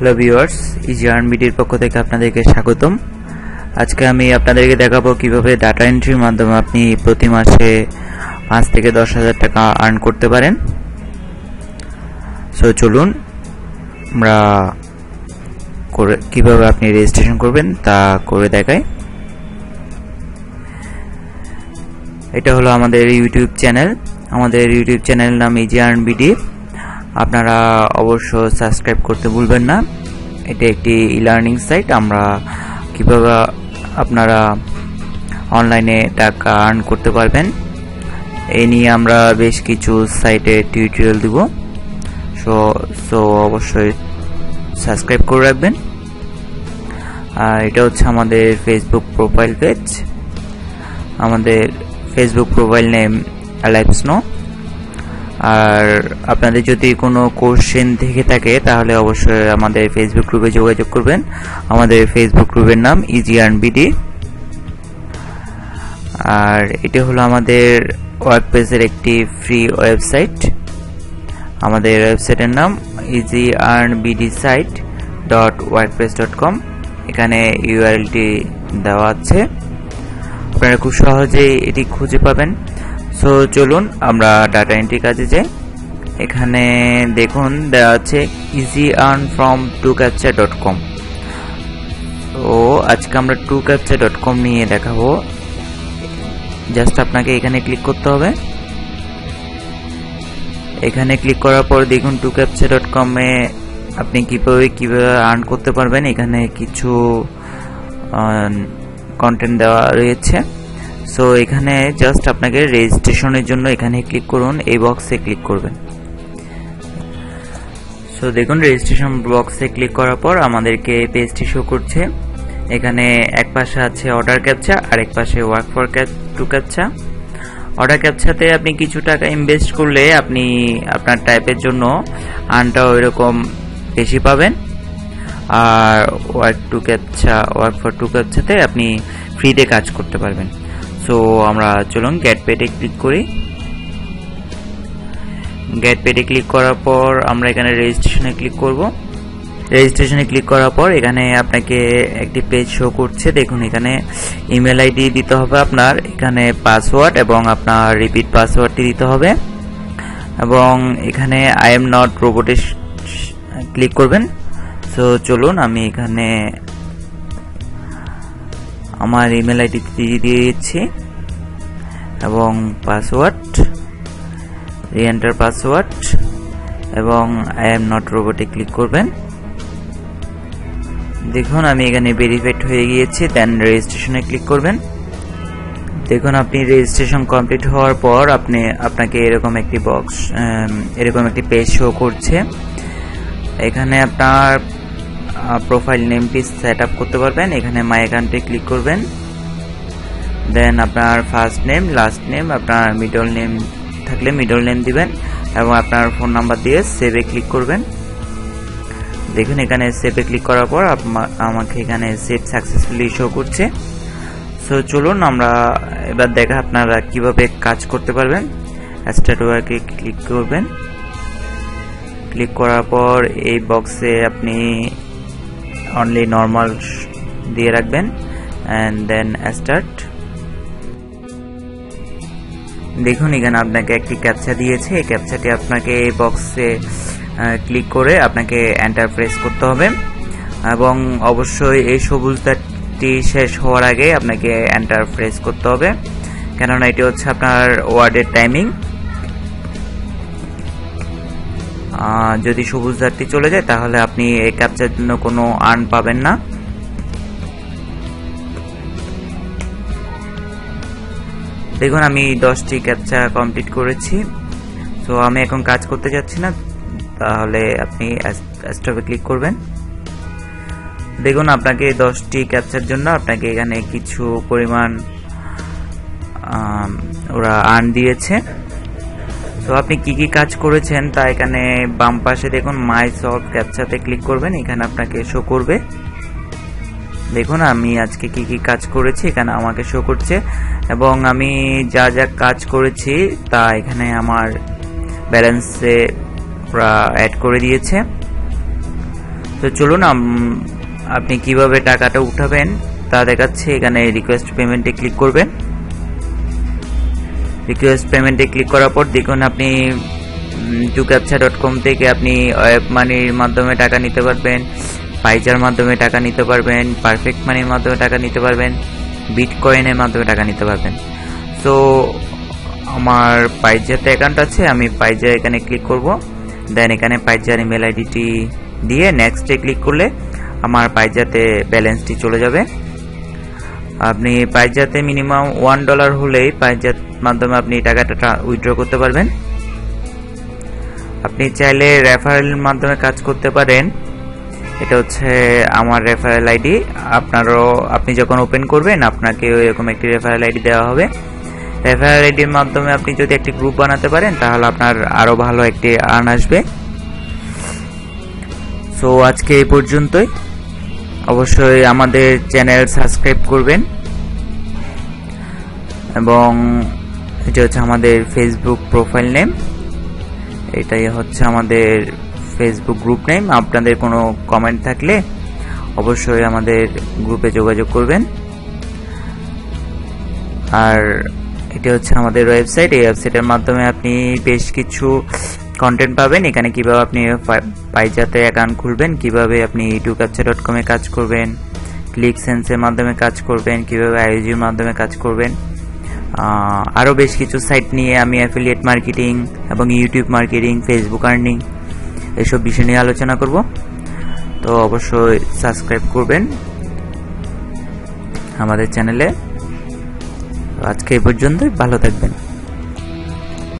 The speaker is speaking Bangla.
হ্যালো ভিউয়ার্স, ইজি আর্ন বিডির পক্ষ থেকে আপনাদেরকে স্বাগতম। আজকে আমি আপনাদেরকে দেখাবো কিভাবে ডাটা এন্ট্রির মাধ্যমে আপনি প্রতি মাসে 5 থেকে 10,000 টাকা আর্ন করতে পারেন। সো চলুন আমরা কিভাবে আপনি রেজিস্ট্রেশন করবেন তা করে দেখাই। এটা হলো আমাদের ইউটিউব চ্যানেল। আমাদের ইউটিউব চ্যানেল নাম ইজি আর্ন বিডি। আপনারা অবশ্য সাবস্ক্রাইব করতে ভুলবেন না। এটা একটি ই-লার্নিং সাইট। আমরা কিভাবে আপনারা অনলাইনে টাকা আর্ন করতে পারবেন এই নিয়ে আমরা বেশ কিছু সাইটে টিউটোরিয়াল দিব। সো অবশ্যই সাবস্ক্রাইব করে রাখবেন। আর এটা হচ্ছে আমাদের ফেসবুক প্রোফাইল পেজ। আমাদের Facebook profile name Live Snow. আর আপনাদের যদি কোনো কোশ্চেন থেকে থাকে তাহলে অবশ্যই আমাদের ফেসবুক গ্রুপে যোগাযোগ করবেন। আমাদের ফেসবুক গ্রুপের নাম ইজি আর্ন বিডি। আর এটা হলো আমাদের ওয়ার্কপ্লেসের একটি ফ্রি ওয়েবসাইট। আমাদের ওয়েবসাইটের নাম easyearnbdsite.wordpress.com। এখানে ইউআরএলটি দেওয়া আছে, আপনারা খুব সহজেই এটি খুঁজে পাবেন। সো চলুন আমরা ডাটা এন্ট্রি কাজে যাই। এখানে দেখুন দেওয়া আছে ইজি আর্ন ফ্রম টুক্যাপচা.com। তো আজকে আমরা টুক্যাপচা.com নিয়ে দেখাবো। জাস্ট আপনাকে এখানে ক্লিক করতে হবে। এখানে ক্লিক করার পর দেখুন টুক্যাপচা.com এ আপনি কিভাবে আর্ন করতে পারবেন। এখানে কিছু কন্টেন্ট দেওয়া রয়েছে। সো এখানে জাস্ট আপনাকে রেজিস্ট্রেশনের জন্য এখানে ক্লিক করুন, এই বক্সে ক্লিক করবেন। সো দেখুন রেজিস্ট্রেশন বক্সে ক্লিক করার পর আমাদেরকে পেজটি শো করছে। এখানে এক পাশে আছে অর্ডার ক্যাপচা আর এক পাশে ওয়ার্ক ফর টুক্যাপচা। অর্ডার ক্যাপচাতে আপনি কিছু টাকা ইনভেস্ট করলে আপনি আপনার টাইপের জন্য আর্নটাও এরকম বেশি পাবেন। আর ওয়ার্ক ফর টুক্যাপচাতে আপনি ফ্রিতে কাজ করতে পারবেন। সো আমরা চলুন গেট পেডে ক্লিক করি। গেট পেডে ক্লিক করার পর আমরা এখানে রেজিস্ট্রেশনে ক্লিক করব। রেজিস্ট্রেশনে ক্লিক করার পর এখানে আপনাকে একটি পেজ শো করছে। দেখুন এখানে ইমেল আইডি দিতে হবে আপনার, এখানে পাসওয়ার্ড এবং আপনার রিপিট পাসওয়ার্ডটি দিতে হবে এবং এখানে আই এম নট রোবটে ক্লিক করবেন। সো চলুন আমি এখানে আমার ইমেল আইডি দিয়ে দিচ্ছি এবং পাসওয়ার্ড, রি-এন্টার পাসওয়ার্ড এবং আই এম নট রোবটে ক্লিক করবেন। দেখুন আমি এখানে ভেরিফাইড হয়ে গিয়েছি। দেন রেজিস্ট্রেশনে ক্লিক করবেন। দেখুন আপনি রেজিস্ট্রেশন কমপ্লিট হওয়ার পর আপনাকে এরকম একটি পেজ শো করছে। এখানে আপনার প্রোফাইল নেমটি সেট আপ করতে পারবেন। এখানে মাই অ্যাকাউন্টে ক্লিক করবেন। দেন আপনার ফার্স্ট নেম, লাস্ট নেম, আপনার মিডল নেম থাকলে মিডল নেম দিবেন এবং আপনার ফোন নাম্বার দিয়ে সেভে ক্লিক করবেন। দেখুন এখানে সেভে ক্লিক করার পর আমাকে এখানে সেভ সাকসেসফুলি শো করছে। সো চলুন আমরা এবার দেখা আপনারা কিভাবে কাজ করতে পারবেন। স্টার্ট ওয়ার্কে ক্লিক করবেন। ক্লিক করার পর এই বক্সে আপনি অনলি নর্মাল দিয়ে রাখবেন এন্ড দেন স্টার্ট। দেখুন এখানে আপনাকে একটি ক্যাপচা দিয়েছে। এই ক্যাপচাটি আপনাকে এই বক্সে ক্লিক করে আপনাকে এন্টার প্রেস করতে হবে এবং অবশ্যই এই সবুজ দাগটি শেষ হওয়ার আগে আপনাকে এন্টার প্রেস করতে হবে, কেননা এটি হচ্ছে আপনার ওয়ার্ডের টাইমিং। যদি সবুজ দাগটি চলে যায় তাহলে আপনি এই ক্যাপচার জন্য কোনো আর্ন পাবেন না। দেখুন আমি 10টি ক্যাপচা কমপ্লিট করেছি। তো আমি এখন কাজ করতে যাচ্ছি না, তাহলে আপনি স্টপে ক্লিক করবেন। দেখুন আপনাকে 10টি ক্যাপচার জন্য আপনাকে এখানে কিছু পরিমাণ ওরা আর্ন দিয়েছে। তো আপনি কি কি কাজ করেছেন তা এখানে বাম পাশে দেখুন মাই সলভ ক্যাপচাতে ক্লিক করবেন। এখানে আপনাকে শো করবে। দেখুন আমি আজকে কি কি কাজ করেছি এখানে আমাকে শো করছে এবং আমি যা যা কাজ করেছি তা এখানে আমার ব্যালেন্সে অ্যাড করে দিয়েছে। তো চলুন আপনি কিভাবে টাকাটা উঠাবেন তা দেখাচ্ছি। এখানে রিকোয়েস্ট পেমেন্টে ক্লিক করবেন। রিকোয়েস্ট পেমেন্টে ক্লিক করার পর দেখুন আপনি tucaptcha.com থেকে আপনি ওয়েব মানির মাধ্যমে টাকা নিতে পারবেন, পাইজার মাধ্যমে টাকা নিতে পারবেন, পারফেক্ট মানির মাধ্যমে টাকা নিতে পারবেন, বিটকয়েনের মাধ্যমে টাকা নিতে পারবেন। সো আমার পাইজাতে অ্যাকাউন্ট আছে, আমি পাইজা এখানে ক্লিক করব। দেন এখানে পাইজার ইমেল আইডিটি দিয়ে নেক্সটে ক্লিক করলে আমার পাইজাতে ব্যালেন্সটি চলে যাবে। আপনি পাইজাতে মিনিমাম $1 হলেই পাইজার মাধ্যমে আপনি টাকাটা উইথড্র করতে পারবেন। আপনি চাইলে রেফারেল মাধ্যমে কাজ করতে পারেন। এটা হচ্ছে আমার রেফারেল আইডি। আপনি যখন ওপেন করবেন আপনাকে এরকম একটি রেফারেল আইডি দেওয়া হবে। রেফারেল আইডির মাধ্যমে আপনি যদি একটি গ্রুপ বানাতে পারেন তাহলে আপনার আরো ভালো একটি আর্ন আসবে। সো আজকে এই পর্যন্তই। অবশ্যই আমাদের চ্যানেল সাবস্ক্রাইব করবেন এবং এটা হচ্ছে আমাদের ফেসবুক প্রোফাইল নেম, এটাই হচ্ছে আমাদের ফেসবুক গ্রুপ নেম। আপনাদের কোনো কমেন্ট থাকলে অবশ্যই আমাদের গ্রুপে যোগাযোগ করবেন। আর এটা হচ্ছে আমাদের ওয়েবসাইট। এই ওয়েবসাইটের মাধ্যমে আপনি বেশ কিছু কন্টেন্ট পাবেন। এখানে কিভাবে আপনি পাইজাতে অ্যাকাউন্ট খুলবেন, কিভাবে আপনি tucaptcha.com এ কাজ করবেন, ক্লিকসেন্সের মাধ্যমে কাজ করবেন, কিভাবে আইওজির মাধ্যমে কাজ করবেন, আরও বেশ কিছু সাইট নিয়ে আমি অ্যাফিলিয়েট মার্কেটিং এবং ইউটিউব মার্কেটিং, ফেসবুক আর্নিং এসব বিষয় নিয়ে আলোচনা করব। তো অবশ্যই সাবস্ক্রাইব করবেন আমাদের চ্যানেলে। আজকে এই পর্যন্তই, ভালো থাকবেন।